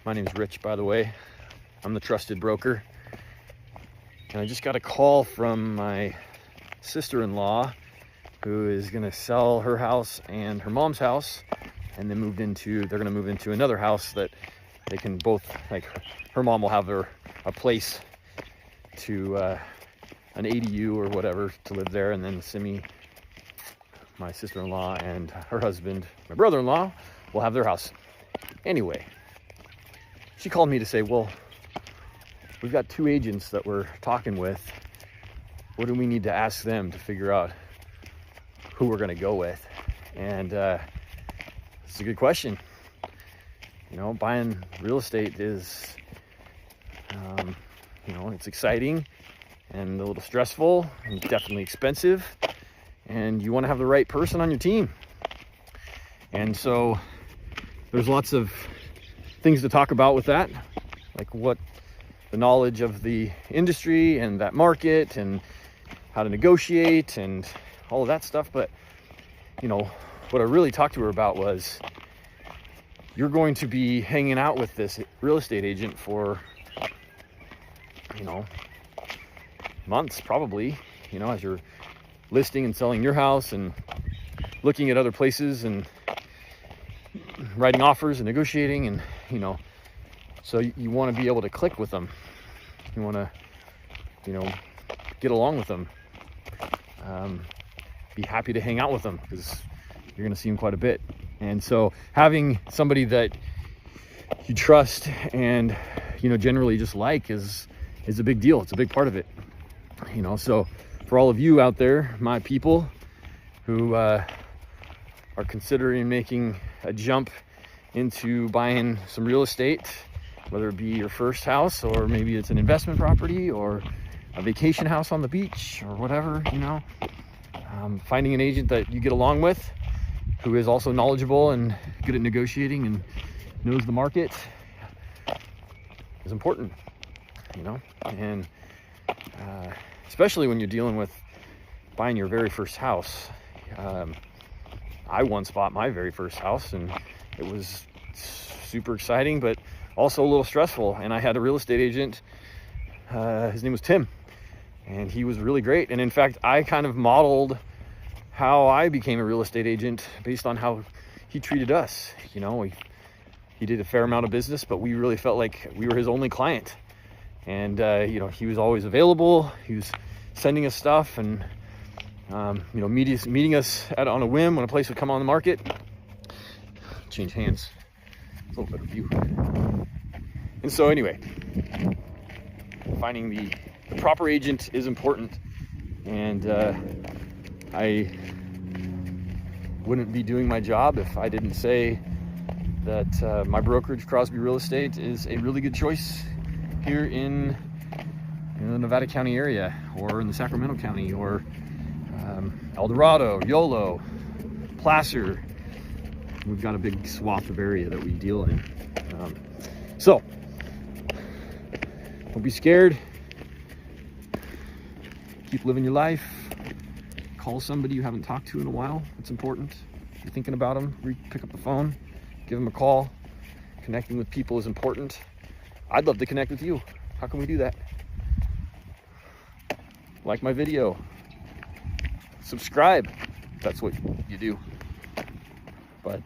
My name is Rich, by the way. I'm the trusted broker. And I just got a call from my sister-in-law who is gonna sell her house and her mom's house, and then they're gonna move into another house that they can both, like, her mom will have a place to, an ADU or whatever to live there, and then Simi, my sister-in-law, and her husband, my brother-in-law, will have their house. Anyway, she called me to say, well, we've got 2 agents that we're talking with. What do we need to ask them to figure out who we're gonna go with? And it's a good question. You know, buying real estate is, you know, it's exciting and a little stressful and definitely expensive. And you wanna have the right person on your team. And so there's lots of things to talk about with that, like what the knowledge of the industry and that market and how to negotiate and all of that stuff. But, you know, what I really talked to her about was, you're going to be hanging out with this real estate agent for, you know, months probably, you know, as you're listing and selling your house and looking at other places and writing offers and negotiating, and, you know, so you want to be able to click with them. You want to, you know, get along with them, be happy to hang out with them, because you're going to see them quite a bit. And so having somebody that you trust and, you know, generally just like is a big deal. It's a big part of it, you know. So for all of you out there, my people who are considering making a jump into buying some real estate, whether it be your first house or maybe it's an investment property or a vacation house on the beach or whatever, you know, finding an agent that you get along with who is also knowledgeable and good at negotiating and knows the market is important, you know. And especially when you're dealing with buying your very first house. I once bought my very first house, and it was super exciting, but also a little stressful. And I had a real estate agent, his name was Tim, and he was really great. And in fact, I kind of modeled how I became a real estate agent based on how he treated us. You know, he did a fair amount of business, but we really felt like we were his only client. And, you know, he was always available. He was sending us stuff and, you know, meeting us on a whim when a place would come on the market. Change hands. It's a little better view. And so anyway, finding the proper agent is important. And I wouldn't be doing my job if I didn't say that my brokerage, Crosby Real Estate, is a really good choice here in the Nevada County area, or in the Sacramento County, or El Dorado, Yolo, Placer. We've got a big swath of area that we deal in. So don't be scared. Keep living your life. Call somebody you haven't talked to in a while. It's important. If you're thinking about them, pick up the phone, give them a call. Connecting with people is important. I'd love to connect with you. How can we do that? Like my video. Subscribe. That's what you do. But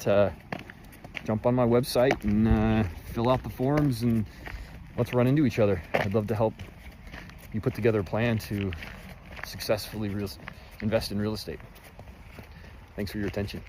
jump on my website and fill out the forms, and let's run into each other. I'd love to help you put together a plan to successfully invest in real estate. Thanks for your attention.